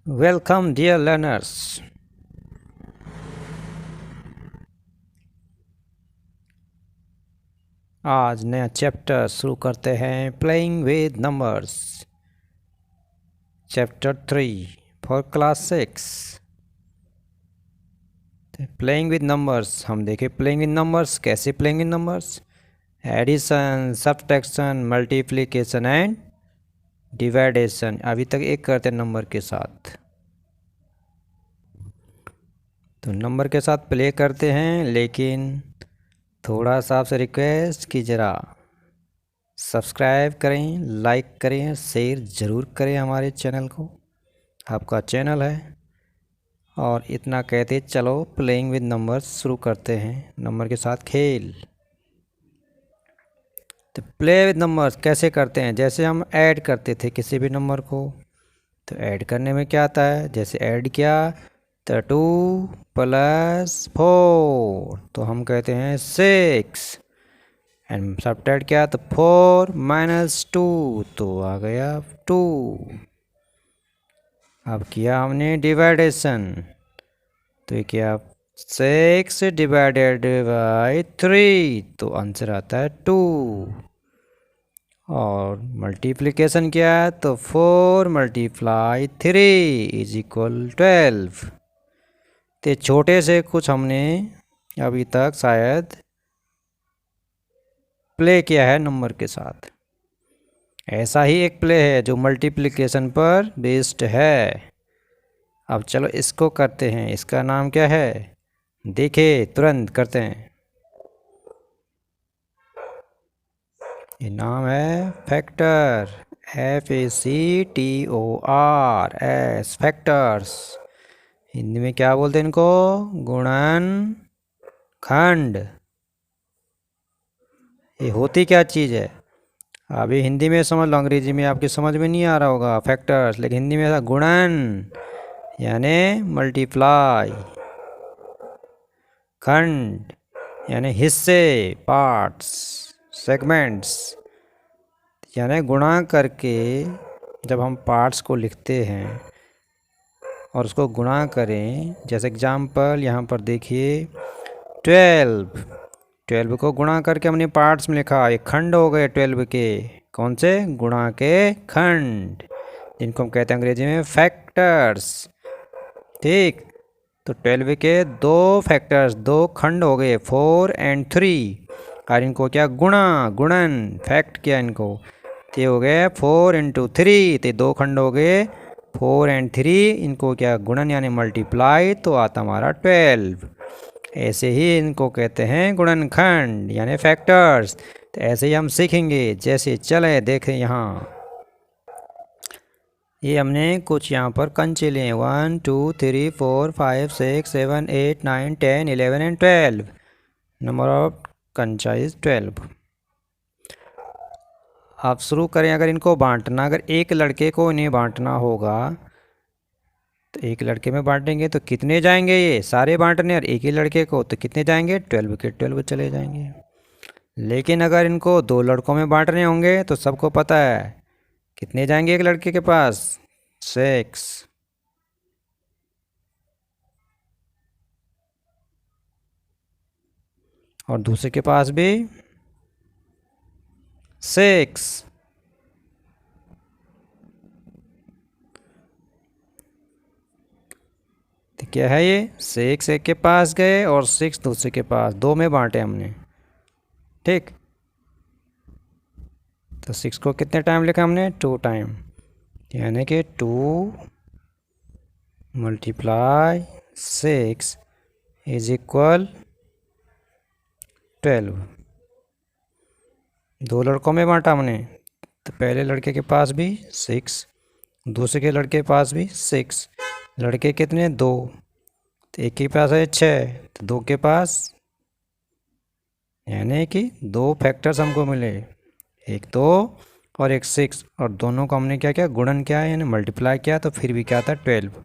Welcome, dear learners. आज नया chapter शुरू करते हैं playing with numbers chapter 3 for class 6। Playing with numbers हम देखें प्लेइंग विद नंबर्स कैसे playing with numbers addition, subtraction, multiplication and division. अभी तक एक करते हैं नंबर के साथ, तो नंबर के साथ प्ले करते हैं। लेकिन थोड़ा सा आपसे रिक्वेस्ट कि ज़रा सब्सक्राइब करें, लाइक करें, शेयर ज़रूर करें हमारे चैनल को, आपका चैनल है। और इतना कहते चलो प्लेइंग विद नंबर्स शुरू करते हैं, नंबर के साथ खेल। तो प्ले विद नंबर्स कैसे करते हैं, जैसे हम ऐड करते थे किसी भी नंबर को, तो ऐड करने में क्या आता है, जैसे ऐड किया तो 2 + 4, तो हम कहते हैं 6। एंड सब्ट्रैक्ट किया तो 4 - 2, तो आ गया 2। अब किया हमने डिवाइडेशन, तो ये क्या 6/3, तो आंसर आता है 2। और मल्टीप्लिकेशन किया तो 4 × 3 = 12। तो छोटे से कुछ हमने अभी तक शायद प्ले किया है नंबर के साथ। ऐसा ही एक प्ले है जो मल्टीप्लिकेशन पर बेस्ड है। अब चलो इसको करते हैं, इसका नाम क्या है देखे, तुरंत करते हैं। ये नाम है फैक्टर, FACTORS, फैक्टर्स। हिंदी में क्या बोलते हैं इनको, गुणन खंड। ये होती क्या चीज़ है, अभी हिंदी में समझ लो, अंग्रेजी में आपकी समझ में नहीं आ रहा होगा फैक्टर्स, लेकिन हिंदी में ऐसा गुणन यानी मल्टीप्लाई, खंड यानी हिस्से, पार्ट्स, सेगमेंट्स, यानी गुणा करके जब हम पार्ट्स को लिखते हैं और उसको गुणा करें। जैसे एग्जाम्पल यहाँ पर देखिए 12 को गुणा करके हमने पार्ट्स में लिखा, ये खंड हो गए 12 के, कौन से, गुणा के खंड, जिनको हम कहते हैं अंग्रेजी में फैक्टर्स। ठीक, तो 12 के 2 फैक्टर्स, 2 खंड हो गए 4 और 3, और इनको क्या गुणा, गुणन, फैक्ट किया इनको, तो हो गए 4 × 3, तो 2 खंड हो गए 4 और 3, इनको क्या गुणन यानी मल्टीप्लाई, तो आता हमारा 12। ऐसे ही इनको कहते हैं गुणनखंड यानी फैक्टर्स। तो ऐसे ही हम सीखेंगे, जैसे चले देखें यहाँ, ये हमने कुछ यहाँ पर कंचे लिए 1 2 3 4 5 6 7 8 9 10 11 एंड 12। नंबर ऑफ कंचा इज 12। आप शुरू करें, अगर इनको बांटना, अगर एक लड़के को इन्हें बांटना होगा, तो एक लड़के में बांटेंगे तो कितने जाएंगे, ये सारे बांटने, और एक ही लड़के को तो कितने जाएंगे, 12 के 12 चले जाएंगे। लेकिन अगर इनको 2 लड़कों में बांटने होंगे तो सबको पता है कितने जाएंगे, एक लड़के के पास 6, और दूसरे के पास भी 6। तो क्या है ये, 6 एक के पास गए और 6 दूसरे के पास, 2 में बांटे हमने। ठीक, तो 6 को कितने टाइम लिखा हमने, 2 टाइम, यानी कि 2 × 6 = 12। 2 लड़कों में बांटा हमने, तो पहले लड़के के पास भी 6, दूसरे के लड़के के पास भी 6, लड़के कितने, 2, तो एक के पास है 6, तो 2 के पास, यानी कि 2 फैक्टर्स हमको मिले, एक 2 और एक 6, और दोनों को हमने क्या किया, गुणन किया यानी मल्टीप्लाई किया, तो फिर भी क्या था 12।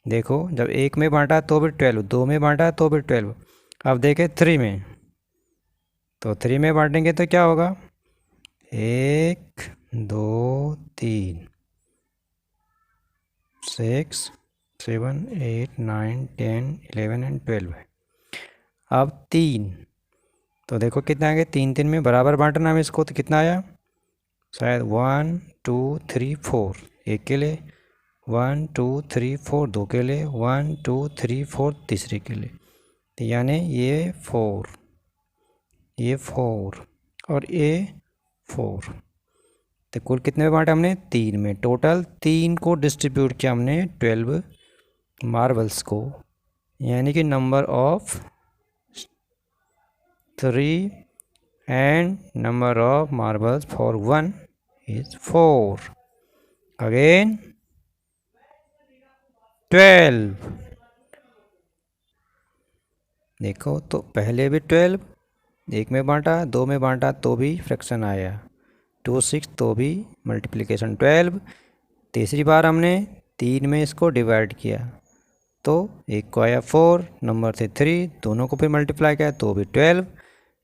देखो जब एक में बांटा तो भी 12, 2 में बांटा तो भी 12। अब देखें 3 में, तो 3 में बांटेंगे तो क्या होगा, 1 2 3, 6 7 8 9 10 11 एंड 12 है। अब 3, तो देखो कितना आ गया, 3 3 में बराबर बांटना है इसको, तो कितना आया, शायद 1 2 3 4 एक के लिए, 1 2 3 4 दो के लिए, 1 2 3 4 तीसरे के लिए, तो यानी ये 4 और ये 4, तो कुल कितने में बांटा हमने, 3 में। टोटल 3 को डिस्ट्रीब्यूट किया हमने 12 मार्बल्स को, यानी कि number of 3 and number of marbles for 1 is 4। Again 12, देखो तो पहले भी 12 एक में बांटा, 2 में बांटा तो भी फ्रैक्शन आया, 2 6 तो भी मल्टीप्लिकेशन 12। तीसरी बार हमने 3 में इसको डिवाइड किया तो एक को आया 4, नंबर थे 3, दोनों को फिर मल्टीप्लाई किया तो भी 12।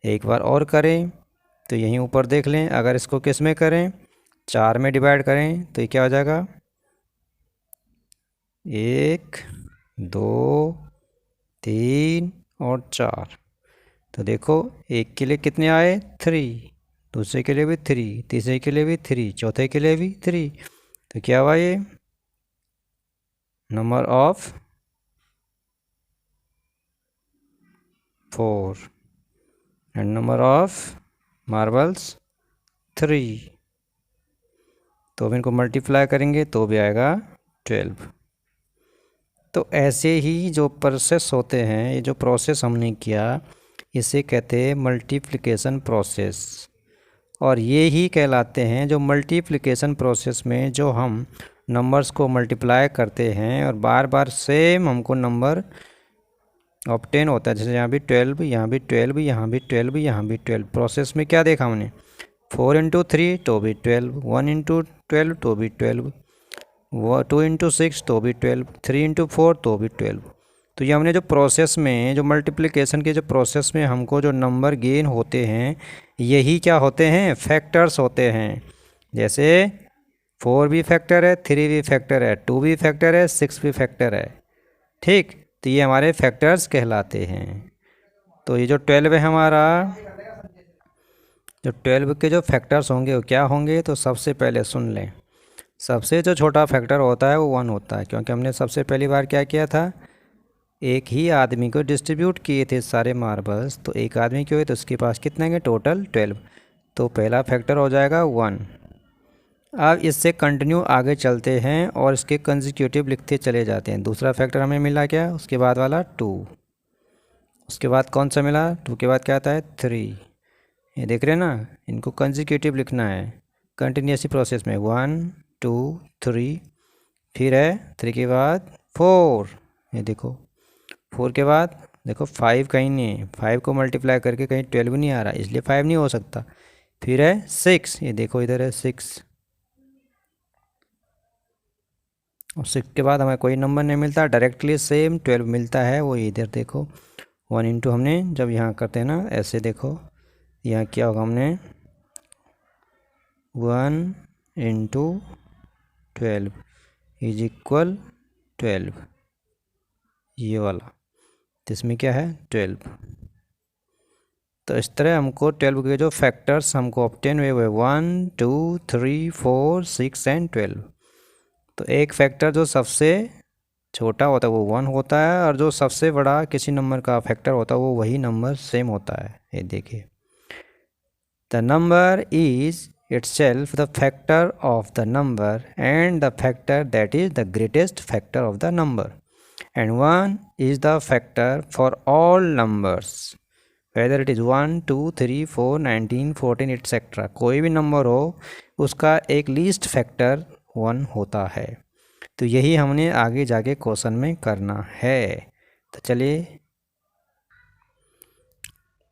एक बार और करें तो यहीं ऊपर देख लें, अगर इसको किस में करें, 4 में डिवाइड करें तो ये क्या हो जाएगा, 1 2 3 और 4। तो देखो एक के लिए कितने आए, 3, दूसरे के लिए भी 3, तीसरे के लिए भी 3, चौथे के लिए भी 3, तो क्या हुआ, ये number of 4 and number of marbles 3, तो अब इनको मल्टीप्लाई करेंगे तो भी आएगा 12। तो ऐसे ही जो प्रोसेस होते हैं, ये जो प्रोसेस हमने किया इसे कहते हैं मल्टीप्लिकेशन प्रोसेस, और ये ही कहलाते हैं जो मल्टीप्लिकेशन प्रोसेस में जो हम नंबर्स को मल्टीप्लाई करते हैं और बार बार सेम हमको नंबर ऑब्टेन होता है। जैसे यहाँ भी 12, यहाँ भी 12, यहाँ भी 12, यहाँ भी 12। प्रोसेस में क्या देखा हमने, 4 इंटू 3 तो भी 12, 1 इंटू 12 तो भी 12, 2 इंटू 6 तो भी 12, 3 इंटू 4 तो भी 12। तो ये हमने जो प्रोसेस में, जो मल्टीप्लिकेशन के जो प्रोसेस में हमको जो नंबर गेन होते हैं, यही क्या होते हैं, फैक्टर्स होते हैं। जैसे 4 भी फैक्टर है, 3 भी फैक्टर है, 2 भी फैक्टर है, 6 भी फैक्टर है, ठीक। तो ये हमारे फैक्टर्स कहलाते हैं। तो ये जो 12 है हमारा, जो 12 के जो फैक्टर्स होंगे वो क्या होंगे, तो सबसे पहले सुन लें, सबसे जो छोटा फैक्टर होता है वो 1 होता है, क्योंकि हमने सबसे पहली बार क्या किया था, एक ही आदमी को डिस्ट्रीब्यूट किए थे सारे मार्बल्स, तो एक आदमी के हुए तो उसके पास कितने हैं, टोटल 12, तो पहला फैक्टर हो जाएगा 1। अब इससे कंटिन्यू आगे चलते हैं और इसके कंसेक्यूटिव लिखते चले जाते हैं। दूसरा फैक्टर हमें मिला क्या, उसके बाद वाला 2, उसके बाद कौन सा मिला, 2 के बाद क्या आता है 3। ये देख रहे हैं ना, इनको कंसेक्यूटिव लिखना है कंटिन्यूअसली प्रोसेस में, 1 2 3, फिर है 3 के बाद 4, ये देखो 4 के बाद देखो 5 कहीं नहीं है, 5 को मल्टीप्लाई करके कहीं 12 नहीं आ रहा, इसलिए 5 नहीं हो सकता। फिर है 6, ये देखो इधर है 6, और 6 के बाद हमें कोई नंबर नहीं मिलता, डायरेक्टली सेम 12 मिलता है, वो इधर देखो 1 इंटू हमने जब यहाँ करते हैं ना ऐसे, देखो यहाँ क्या होगा, हमने 1 इंटू 12 इज इक्वल 12, ये वाला, तो इसमें क्या है 12। तो इस तरह हमको 12 के जो फैक्टर्स हमको ऑब्टेन हुए हुए 1 2 3 4 6 एंड 12। तो एक फैक्टर जो सबसे छोटा होता है वो 1 होता है, और जो सबसे बड़ा किसी नंबर का फैक्टर होता है वो वही नंबर सेम होता है। ये देखिए, the number is itself the factor of the number and the factor that is the greatest factor of the number, and 1 is the factor for all numbers whether it is 1 2 3 4 19 14 etc। कोई भी number हो उसका एक least factor 1 होता है। तो यही हमने आगे जाके क्वेश्चन में करना है। तो चलिए,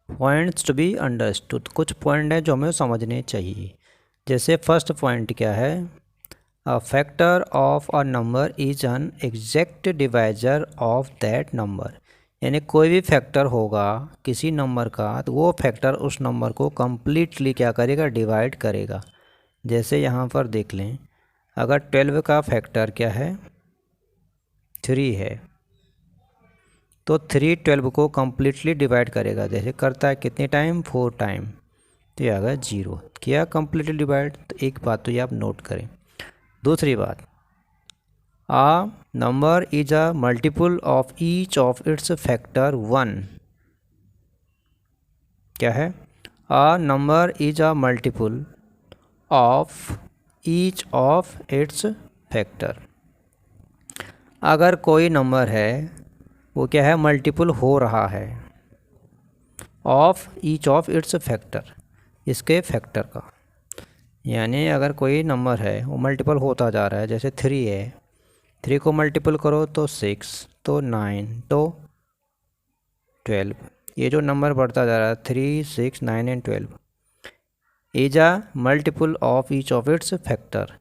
पॉइंट्स टू बी अंडरस्टूड, कुछ पॉइंट है जो हमें समझने चाहिए। जैसे फर्स्ट पॉइंट क्या है, a factor of a number is an exact divisor of that number, यानी कोई भी फैक्टर होगा किसी नंबर का तो वो फैक्टर उस नंबर को कम्प्लीटली क्या करेगा, डिवाइड करेगा। जैसे यहाँ पर देख लें, अगर 12 का फैक्टर क्या है 3 है तो 3 12 को कम्प्लीटली डिवाइड करेगा, जैसे करता है कितने टाइम, 4 टाइम, तो ये आ गया 0, किया कम्प्लीटली डिवाइड। तो एक बात तो ये आप नोट करें। दूसरी बात, a number is a multiple of each of its factor 1। क्या है, a number is a multiple of each of its factor. अगर कोई नंबर है वो क्या है, मल्टीपल हो रहा है of each of its factor, इसके फैक्टर का। यानी अगर कोई नंबर है वो मल्टीपल होता जा रहा है, जैसे 3 है, 3 को मल्टीपल करो तो 6, तो 9, तो 12। ये जो नंबर बढ़ता जा रहा है 3, 6, 9 and 12 is a multiple of each of its factor,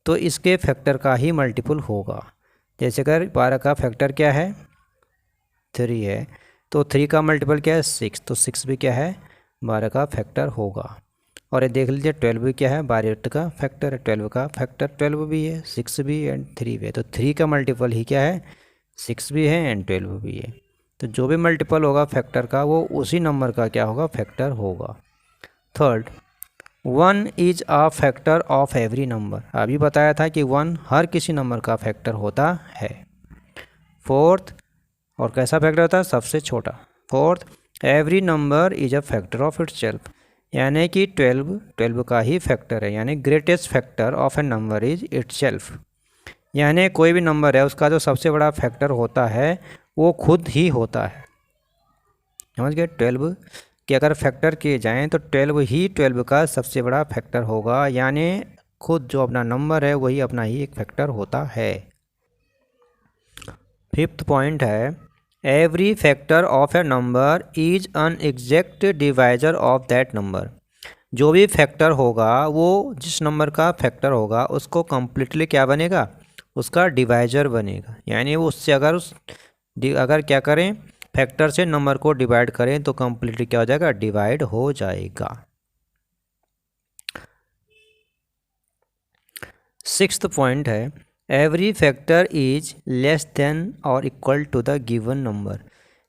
तो इसके फैक्टर का ही मल्टीपल होगा। जैसे अगर 12 का फैक्टर क्या है, 3 है, तो 3 का मल्टीपल क्या है, 6, तो 6 भी क्या है, 12 का फैक्टर होगा। और ये देख लीजिए 12 भी क्या है, 12 का फैक्टर है, 12 का फैक्टर 12 भी है, 6 भी एंड 3 भी है। तो 3 का मल्टीपल ही क्या है, 6 भी है एंड 12 भी है। तो जो भी मल्टीपल होगा फैक्टर का वो उसी नंबर का क्या होगा, फैक्टर होगा। Third, 1 is a factor of every number. अभी बताया था कि 1 हर किसी नंबर का फैक्टर होता है। फोर्थ, और कैसा फैक्टर होता है, सबसे छोटा। Fourth, every number is a factor of its self, यानी कि 12 का ही फैक्टर है, यानी greatest factor of a number is it's self. यानी कोई भी नंबर है उसका जो सबसे बड़ा फैक्टर होता है वो खुद ही होता है। समझ गए, 12 के अगर फैक्टर किए जाएँ तो 12 ही 12 का सबसे बड़ा फैक्टर होगा, यानी खुद जो अपना नंबर है वही अपना ही एक फैक्टर होता है। फिफ्थ पॉइंट है, every factor of a number is an exact divisor of that number. जो भी फैक्टर होगा वो जिस नंबर का फैक्टर होगा उसको कम्प्लीटली क्या बनेगा, उसका डिवाइजर बनेगा। यानी वो उससे अगर क्या करें, फैक्टर से नंबर को डिवाइड करें तो कम्प्लीटली क्या हो जाएगा, डिवाइड हो जाएगा। सिक्स्थ पॉइंट है, every factor is less than और equal to the given number.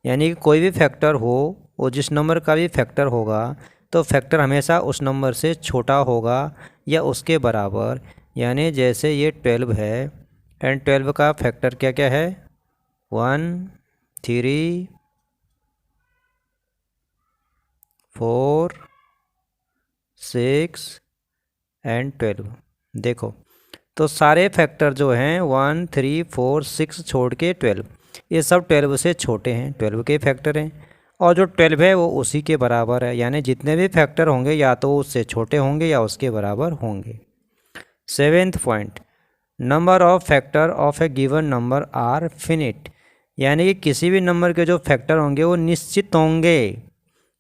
यानी कि कोई भी फैक्टर हो, वो जिस नंबर का भी फैक्टर होगा तो फैक्टर हमेशा उस नंबर से छोटा होगा या उसके बराबर। यानी जैसे ये 12 है एंड 12 का फैक्टर क्या क्या है, 1, 3, 4, 6 एंड 12। देखो तो सारे फैक्टर जो हैं 1, 3, 4, 6 छोड़ के 12, ये सब 12 से छोटे हैं, 12 के फैक्टर हैं। और जो 12 है वो उसी के बराबर है, यानी जितने भी फैक्टर होंगे या तो उससे छोटे होंगे या उसके बराबर होंगे। Seventh point, number of factor of a given number are finite. यानी कि किसी भी नंबर के जो फैक्टर होंगे वो निश्चित होंगे,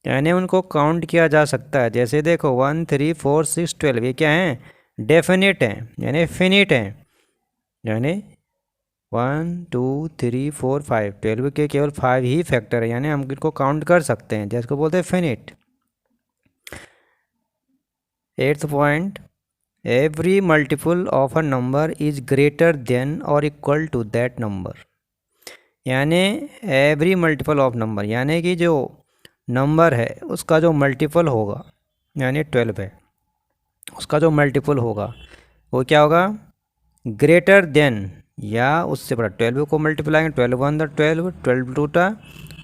यानी उनको काउंट किया जा सकता है। जैसे देखो 1, 3, 4, 6, 12 ये क्या हैं, डेफिनेट हैं, यानी फिनिट हैं। यानी 1, 2, 3, 4, 5, 12 के केवल 5 ही फैक्टर है, यानी हम इनको काउंट कर सकते हैं, जिसको बोलते हैं finite. Eighth point, every multiple of a number is greater than और इक्वल टू दैट नंबर। यानी एवरी मल्टीपल ऑफ नंबर, यानी कि जो नंबर है उसका जो मल्टीपल होगा, यानी 12 है, उसका जो मल्टीपल होगा वो क्या होगा, ग्रेटर देन या उससे बड़ा। 12 को मल्टीप्लाई 12 1 12, 12 2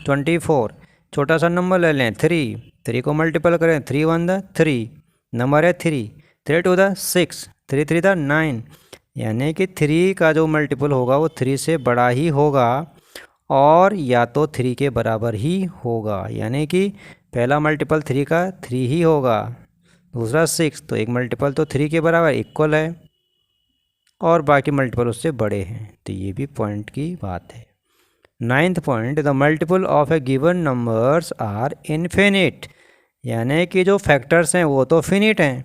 24। छोटा सा नंबर ले लें 3 को मल्टीपल करें 3 1 3, नंबर है 3, 3 2 6, 3 3 9। यानी कि 3 का जो मल्टीपल होगा वो 3 से बड़ा ही होगा और या तो 3 के बराबर ही होगा। यानी कि पहला मल्टीपल 3 का 3 ही होगा, दूसरा 6, तो एक मल्टीपल तो 3 के बराबर इक्वल है और बाकी मल्टीपल उससे बड़े हैं। तो ये भी पॉइंट की बात है। Ninth point, the multiple of a given numbers are infinite. यानी कि जो फैक्टर्स हैं वो तो फिनिट हैं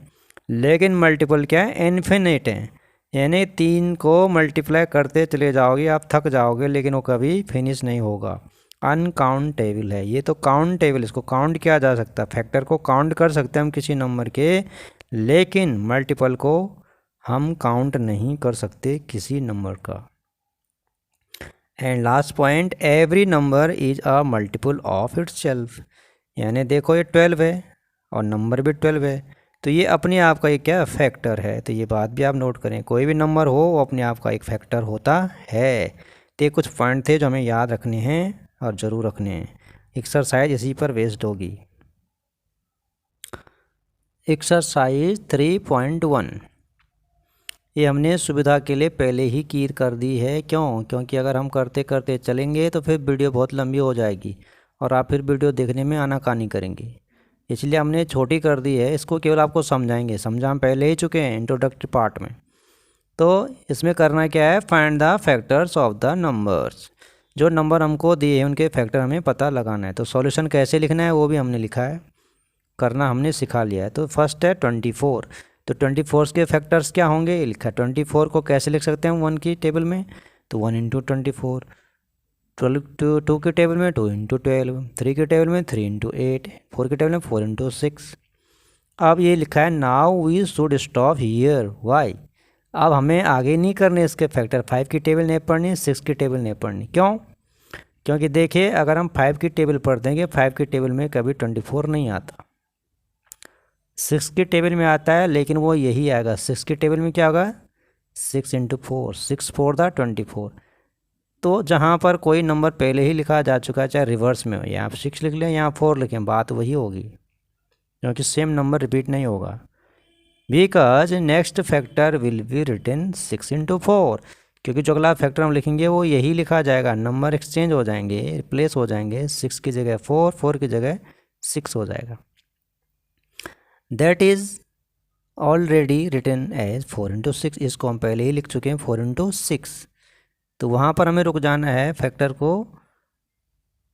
लेकिन मल्टीपल क्या है, इन्फिनिट हैं। यानी 3 को मल्टीप्लाई करते चले जाओगे आप थक जाओगे लेकिन वो कभी फिनिश नहीं होगा, अनकाउंटेबल है। ये तो काउंटेबल, इसको काउंट किया जा सकता है, फैक्टर को काउंट कर सकते हैं हम किसी नंबर के, लेकिन मल्टीपल को हम काउंट नहीं कर सकते किसी नंबर का। And last point, every number is a multiple of its self. यानी देखो ये 12 है और नंबर भी 12 है, तो ये अपने आप का एक क्या फैक्टर है। तो ये बात भी आप नोट करें, कोई भी नंबर हो वो अपने आप का एक फैक्टर होता है। तो ये कुछ पॉइंट थे जो हमें याद रखने हैं और ज़रूर रखने हैं। एक्सरसाइज इसी पर बेस्ड होगी। एक्सरसाइज 3.1 ये हमने सुविधा के लिए पहले ही कीर कर दी है। क्यों? क्योंकि अगर हम करते करते चलेंगे तो फिर वीडियो बहुत लंबी हो जाएगी और आप फिर वीडियो देखने में आनाकानी करेंगे, इसलिए हमने छोटी कर दी है। इसको केवल आपको समझाएंगे, समझा हम पहले ही चुके हैं इंट्रोडक्टरी पार्ट में। तो इसमें करना क्या है, find the factors of the numbers. जो नंबर हमको दिए हैं उनके फैक्टर हमें पता लगाना है। तो सॉल्यूशन कैसे लिखना है वो भी हमने लिखा है, करना हमने सिखा लिया है। तो फर्स्ट है 24। तो 24 के फैक्टर्स क्या होंगे, लिखा 24 को कैसे लिख सकते हैं हम 1 की टेबल में, तो 1 इंटू 24। 2 के टेबल में 2 इंटू 12, 3 के टेबल में 3 इंटू 8, 4 के टेबल में 4 इंटू 6। अब ये लिखा है now we should stop here, why. अब हमें आगे नहीं करने इसके फैक्टर, 5 की टेबल नहीं पढ़नी, 6 की टेबल नहीं पढ़नी। क्यों? क्योंकि देखिए अगर हम 5 की टेबल पढ़ देंगे, 5 की टेबल में कभी 24 नहीं आता, 6 की टेबल में आता है, लेकिन वो यही आएगा। 6 की टेबल में क्या होगा, 6 इंटू 4, 6 4 द 24। तो जहाँ पर कोई नंबर पहले ही लिखा जा चुका है, चाहे रिवर्स में हो, यहाँ 6 लिख लें यहाँ 4 लिखें, बात वही होगी, क्योंकि सेम नंबर रिपीट नहीं होगा। Because next factor will be written 6 into 4, क्योंकि जो अगला फैक्टर हम लिखेंगे वो यही लिखा जाएगा, नंबर एक्सचेंज हो जाएंगे, रिप्लेस हो जाएंगे, 6 की जगह 4, 4 की जगह 6 हो जाएगा। That is already written as 4 into 6, इसको हम पहले ही लिख चुके हैं 4 इंटू 6। तो वहाँ पर हमें रुक जाना है फैक्टर को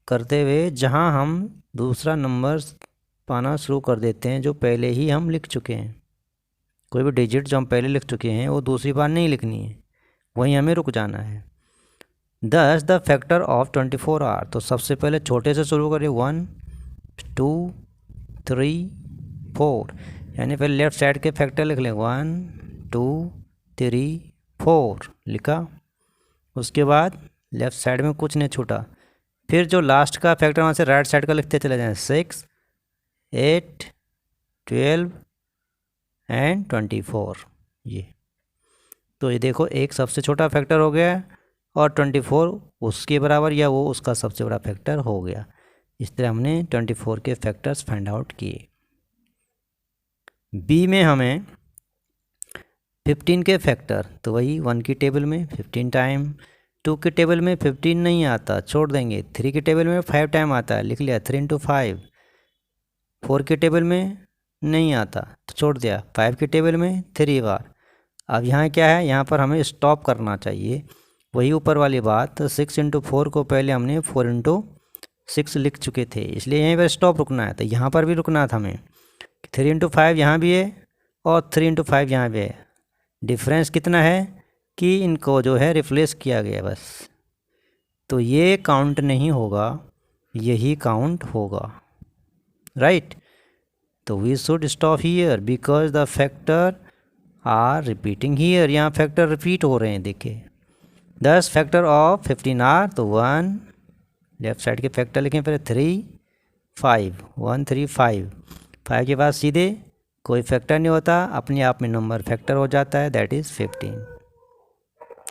करते हुए जहाँ हम दूसरा नंबर पाना शुरू कर देते हैं जो पहले ही हम लिख चुके हैं। कोई भी डिजिट जो हम पहले लिख चुके हैं वो दूसरी बार नहीं लिखनी है, वहीं हमें रुक जाना है। 10 द फैक्टर ऑफ 24 आर। तो सबसे पहले छोटे से शुरू करिए, 1 2 3 4, यानी पहले लेफ्ट साइड के फैक्टर लिख लें, 1 2 3 4 लिखा। उसके बाद लेफ़्ट साइड में कुछ नहीं छूटा, फिर जो लास्ट का फैक्टर वहाँ से राइट साइड का लिखते चले जाएं, 6 8 12 एंड 24। ये तो ये देखो एक सबसे छोटा फैक्टर हो गया और 24 उसके बराबर या वो उसका सबसे बड़ा फैक्टर हो गया। इस तरह हमने 24 के फैक्टर्स फाइंड आउट किए। बी में हमें 15 के फैक्टर, तो वही 1 की टेबल में 15 टाइम, 2 की टेबल में 15 नहीं आता, छोड़ देंगे। 3 की टेबल में 5 टाइम आता है, लिख लिया 3 इंटू 5। 4 की टेबल में नहीं आता तो छोड़ दिया, 5 की टेबल में 3 बार। अब यहाँ क्या है, यहाँ पर हमें स्टॉप करना चाहिए, वही ऊपर वाली बात। 6 इंटू 4 को पहले हमने 4 इंटू 6 लिख चुके थे, इसलिए यहीं पर स्टॉप रुकना है। तो यहाँ पर भी रुकना था हमें, 3 इंटू 5 यहाँ भी है और 3 इंटू 5 यहाँ भी है। डिफरेंस कितना है कि इनको जो है रिप्लेस किया गया बस। तो ये काउंट नहीं होगा, यही काउंट होगा, राइट। तो we should stop here because the factor are repeating here, यहाँ फैक्टर रिपीट हो रहे हैं। देखिए 10 फैक्टर ऑफ 15 आर, तो 1 लेफ्ट साइड के फैक्टर लिखें, फिर 3 5 1 3 5, 5 के बाद सीधे कोई फैक्टर नहीं होता, अपने आप में नंबर फैक्टर हो जाता है, दैट इज़ 15।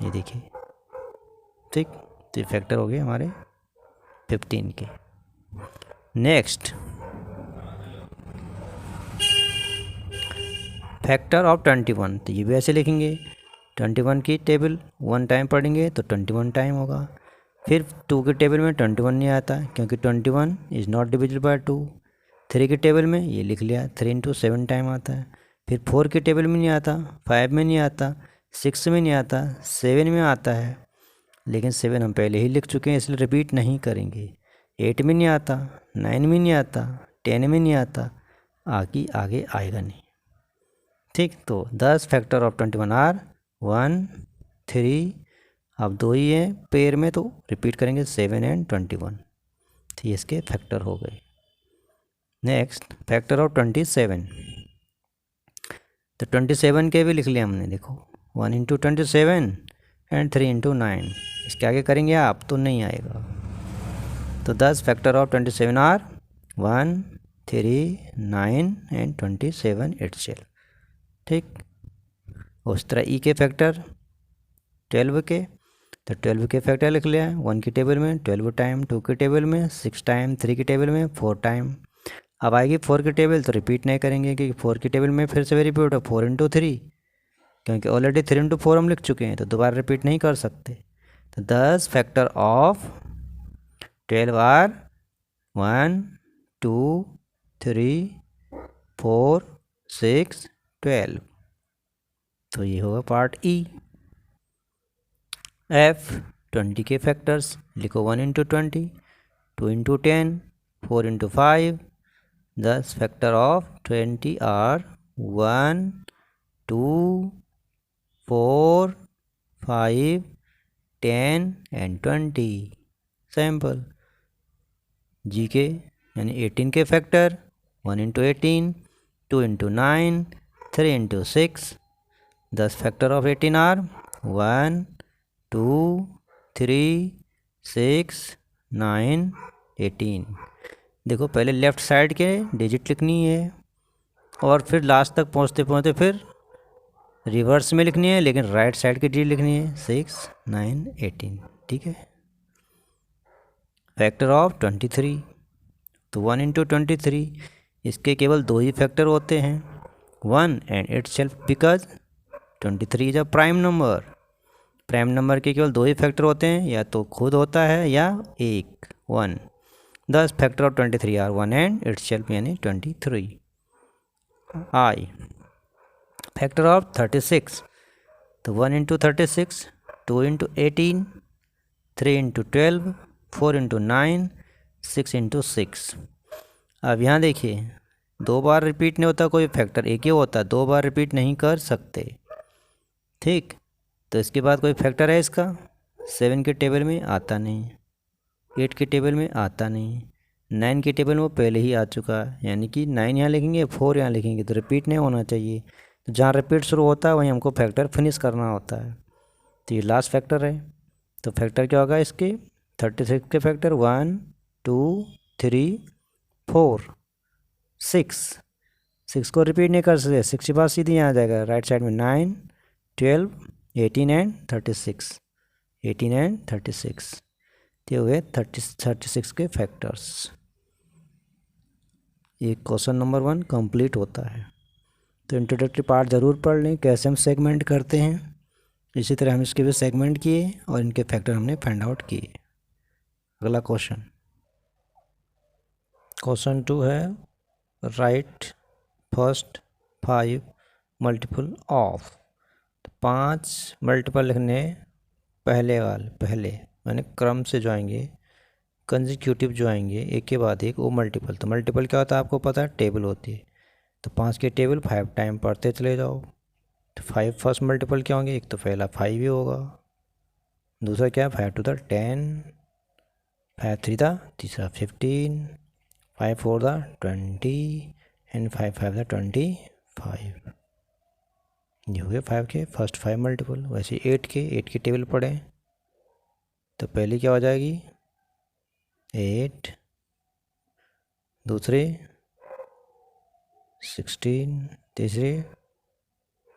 ये देखिए, ठीक, तो ये फैक्टर हो गए हमारे 15 के। नेक्स्ट फैक्टर ऑफ 21, तो ये भी ऐसे लिखेंगे, 21 की टेबल 1 टाइम पढ़ेंगे तो 21 टाइम होगा। फिर 2 की टेबल में 21 नहीं आता क्योंकि 21 इज़ नॉट डिविजिबल बाय 2। 3 की टेबल में ये लिख लिया 3 इंटू 7 टाइम आता है। फिर 4 की टेबल में नहीं आता, 5 में नहीं आता, 6 में नहीं आता, 7 में आता है, लेकिन 7 हम पहले ही लिख चुके हैं इसलिए रिपीट नहीं करेंगे। 8 में नहीं आता, 9 में नहीं आता, 10 में नहीं आता, आगे आएगा नहीं, ठीक। तो 10 फैक्टर ऑफ 21 आर 1 3, अब 2 ही हैं पेयर में तो रिपीट करेंगे 7 एंड 21, तो ये इसके फैक्टर हो गए। नेक्स्ट फैक्टर ऑफ 27, तो 27 के भी लिख लिया हमने, देखो 1 इंटू 27 एंड 3 इंटू 9, इसके आगे करेंगे आप तो नहीं आएगा। तो 10 factor of 27 are 1, 3, 9 and 27 itself। ठीक, उस तरह ई के फैक्टर 12 के, तो 12 के फैक्टर लिख लिया 1 की टेबल में, 12 टाइम 2 की टेबल में, 6 टाइम 3 की टेबल में, 4 टाइम। अब आएगी 4 की टेबल, तो रिपीट नहीं करेंगे क्योंकि 4 की टेबल में फिर से भी रिपीट हो 4 इंटू 3, क्योंकि ऑलरेडी 3 इंटू 4 हम लिख चुके हैं, तो दोबारा रिपीट नहीं कर सकते। तो 10 फैक्टर ऑफ 12 आर 1, 2, 3, 4, 6, 12। तो ये होगा पार्ट ई। एफ 20 के फैक्टर्स लिखो 1 into 20, 2 into 10, 4 into 5। 10 factor of 20 are 1, 2, 4, 5, 10 and 20। Sample जी के यानी 18 के factor 1 into 18, 2 into 9, 3 into 6। 10 factor of 18 are 1, 2, 3, 6, 9, 18। देखो पहले लेफ़्ट साइड के डिजिट लिखनी है और फिर लास्ट तक पहुंचते पहुंचते फिर रिवर्स में लिखनी है, लेकिन राइट साइड की डिजिट लिखनी है 6, 9, 18। ठीक है। फैक्टर ऑफ 23, तो 1 इंटू 23, इसके केवल दो ही फैक्टर होते हैं 1 and itself, because 23 is a prime number. Prime number के केवल दो ही फैक्टर होते हैं, या तो खुद होता है या एक 1। 10 factor of 23 are 1 and itself यानी 23। आई फैक्टर ऑफ 36, तो 1 into 36, 2 into 18, 3 into 12, 4 into 9, 6 into 6। अब यहाँ देखिए दो बार रिपीट नहीं होता कोई फैक्टर, एक ही होता, दो बार रिपीट नहीं कर सकते। ठीक, तो इसके बाद कोई फैक्टर है इसका 7 के टेबल में आता नहीं, 8 के टेबल में आता नहीं, 9 के टेबल में वो पहले ही आ चुका है, यानी कि 9 यहाँ लिखेंगे 4 यहाँ लिखेंगे, तो रिपीट नहीं होना चाहिए। तो जहाँ रिपीट शुरू होता है वहीं हमको फैक्टर फिनिश करना होता है। तो ये लास्ट फैक्टर है, तो फैक्टर क्या होगा इसके 36 के फैक्टर 1, 2, 3, 4, 6 को रिपीट नहीं कर सकते, 6 के बाद सीधे यहाँ आ जाएगा राइट साइड में 9, 12, 18 एंड 36, 18 एंड 36। ये हुए 36 के फैक्टर्स। ये क्वेश्चन नंबर 1 कंप्लीट होता है। तो इंट्रोडक्टरी पार्ट ज़रूर पढ़ लें, कैसे हम सेगमेंट करते हैं। इसी तरह हम इसके भी सेगमेंट किए और इनके फैक्टर हमने फाइंड आउट किए। अगला क्वेश्चन, क्वेश्चन 2 है राइट फर्स्ट 5 मल्टीपल ऑफ। तो 5 मल्टीपल लिखने पहले मैंने क्रम से जो आएंगे, कंजिक्यूटिव जो आएंगे एक के बाद एक, वो मल्टीपल। तो मल्टीपल क्या होता है आपको पता है, टेबल होती है। तो 5 की टेबल 5 टाइम पढ़ते चले जाओ। तो 5 फर्स्ट मल्टीपल क्या होंगे, एक तो पहला 5 ही होगा, दूसरा क्या है 5 टू द 10, 5 3 द तीसरा 15, 5 4 द 20 एंड 5 5 द 25। ये हो गए 5 के फर्स्ट 5 मल्टीपल। वैसे 8 की टेबल पढ़ें तो पहली क्या हो जाएगी 8, दूसरे 16, तीसरे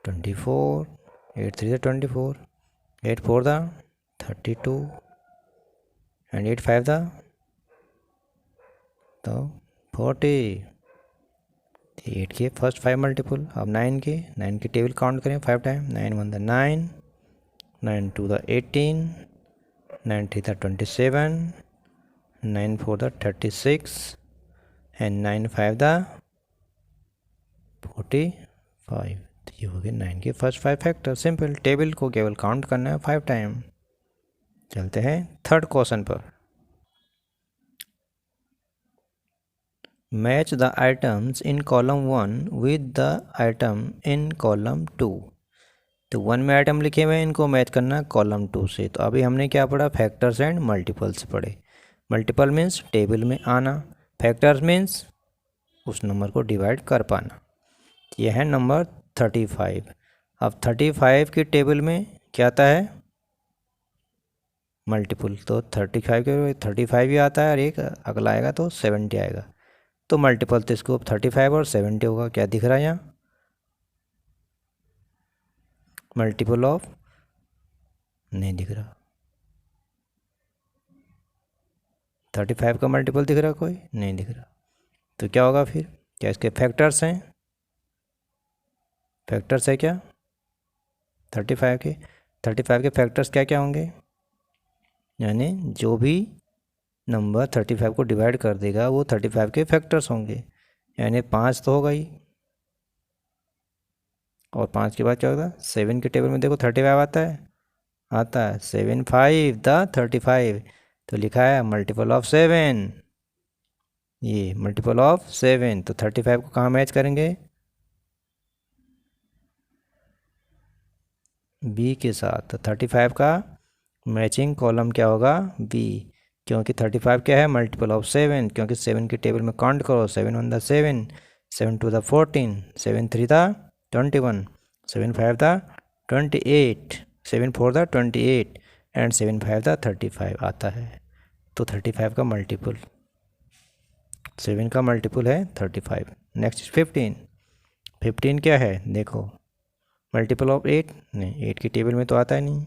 24, 8 3 द 24, 8 4 द 32 एंड 8 5 द तो 40। 8 के फर्स्ट 5 मल्टीपल। अब 9 की टेबल काउंट करें 5 time, 9 1 the 9, 9 2 the 18, 9 3 the 27, 9 4 the 36 and 9 5 the 45। तो ये हो गए 9 के फर्स्ट 5 फैक्टर। सिंपल, टेबल को केवल काउंट करना है 5 टाइम। चलते हैं थर्ड क्वेश्चन पर। Match the items in column 1 with the item in column 2। तो 1 में आइटम लिखे हुए हैं, इनको मैच करना कॉलम 2 से। तो अभी हमने क्या पढ़ा, फैक्टर्स एंड मल्टीपल्स पढ़े। मल्टीपल मीन्स टेबल में आना, फैक्टर्स मीन्स उस नंबर को डिवाइड कर पाना। यह है नंबर 35। अब 35 की टेबल में क्या आता है मल्टीपल तो 35 के 35 ही आता है, और एक अगला आएगा तो 70 आएगा। तो मल्टीपल तो इसको 35 और 70 होगा। क्या दिख रहा है यहाँ? मल्टीपल ऑफ नहीं दिख रहा। 35 का मल्टीपल दिख रहा कोई? नहीं दिख रहा। तो क्या होगा फिर? क्या इसके फैक्टर्स हैं? फैक्टर्स है क्या 35 के? 35 के फैक्टर्स क्या क्या होंगे? यानी जो भी नंबर 35 को डिवाइड कर देगा वो 35 के फैक्टर्स होंगे। यानी 5 तो होगा ही, और 5 के बाद क्या होगा? 7 के टेबल में देखो 35 आता है 7 5 द 35। तो लिखा है मल्टीपल ऑफ 7, ये मल्टीपल ऑफ 7। तो 35 को कहाँ मैच करेंगे? बी के साथ। तो 35 का मैचिंग कॉलम क्या होगा? बी। क्योंकि 35 क्या है? Multiple of 7। क्योंकि 7 के टेबल में काउंट करो, 7 1 the 7, 7 2 the 14, 7 3 the 21, 7 5 the 28, 7 4 the 28 and 7 5 the 35 आता है। तो 35 का मल्टीपल, 7 का मल्टीपल है 35। नेक्स्ट 15। 15 क्या है देखो? मल्टीपल ऑफ 8 नहीं, 8 की टेबल में तो आता ही नहीं।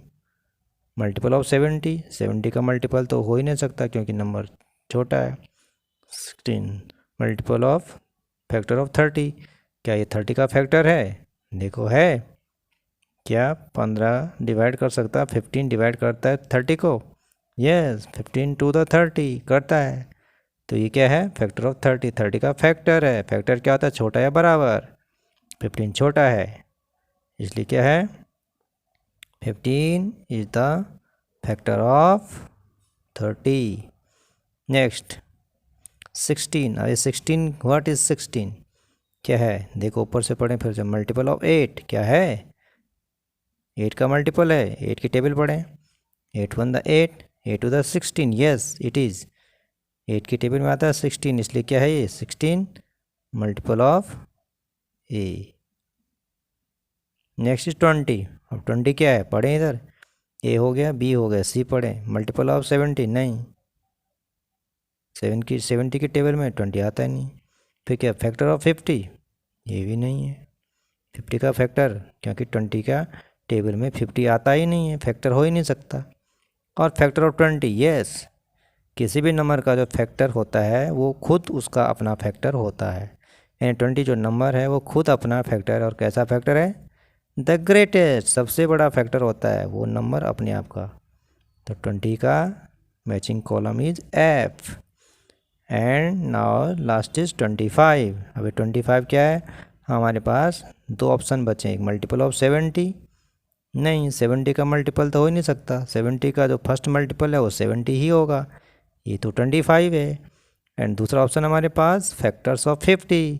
मल्टीपल ऑफ 70, 70 का मल्टीपल तो हो ही नहीं सकता क्योंकि नंबर छोटा है। 16। मल्टीपल ऑफ फैक्टर ऑफ 30, क्या ये 30 का फैक्टर है? देखो है। क्या 15 डिवाइड कर सकता है? 15 डिवाइड करता है 30 को? यस, 15 टू द 30 करता है। तो ये क्या है? फैक्टर ऑफ 30, 30 का फैक्टर है। फैक्टर क्या होता है? छोटा या बराबर? 15 छोटा है, इसलिए क्या है? 15 is the factor of 30। Next 16। अरे 16 व्हाट इज 16? क्या है देखो, ऊपर से पढ़ें फिर से। मल्टीपल ऑफ 8 क्या है? 8 का मल्टीपल है, 8 की टेबल पढ़ें। 8 1 the 8, 8 2 the 16, yes it is. 8 की टेबल में आता है 16, इसलिए क्या है ये? 16 multiple of A. Next is 20। अब 20 क्या है? पढ़ें इधर। ए हो गया, बी हो गया, सी पढ़ें। मल्टीपल ऑफ 70 नहीं, 70 की टेबल में 20 आता ही नहीं। फिर क्या? फैक्टर ऑफ 50, ये भी नहीं है 50 का फैक्टर, क्योंकि 20 का टेबल में 50 आता ही नहीं है, फैक्टर हो ही नहीं सकता। और फैक्टर ऑफ 20, यस, किसी भी नंबर का जो फैक्टर होता है वो खुद उसका अपना फैक्टर होता है। यानी 20 जो नंबर है वो खुद अपना फैक्टर है। और कैसा फैक्टर है? द ग्रेटेस्ट, सबसे बड़ा फैक्टर होता है वो नंबर अपने आप का। तो 20 का matching column is F. And now last is 25। अभी 25 क्या है? हमारे पास दो ऑप्शन बचे। एक मल्टीपल ऑफ 70 नहीं, 70 का मल्टीपल तो हो ही नहीं सकता। 70 का जो फर्स्ट मल्टीपल है वो 70 ही होगा, ये तो 25 है। एंड दूसरा ऑप्शन हमारे पास फैक्टर्स ऑफ 50,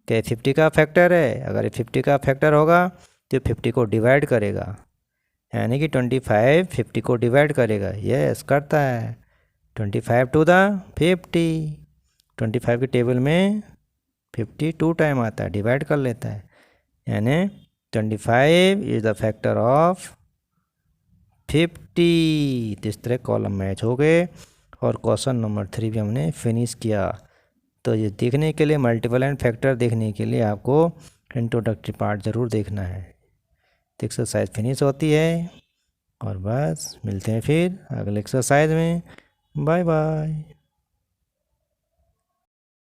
क्या 50 का फैक्टर है? अगर 50 का फैक्टर होगा तो 50 को डिवाइड करेगा, यानी कि 25 50 को डिवाइड करेगा। यस करता है। 25 टू द 50, 25 के टेबल में 50 2 टाइम आता है, डिवाइड कर लेता है। यानी 25 इज द फैक्टर ऑफ 50। इस तरह कॉलम मैच हो गए और क्वेश्चन नंबर 3 भी हमने फिनिश किया। तो ये देखने के लिए, मल्टीपल एंड फैक्टर देखने के लिए आपको इंट्रोडक्टरी पार्ट ज़रूर देखना है। तो एक्सरसाइज फिनिश होती है और बस मिलते हैं फिर अगले एक्सरसाइज में। Bye bye.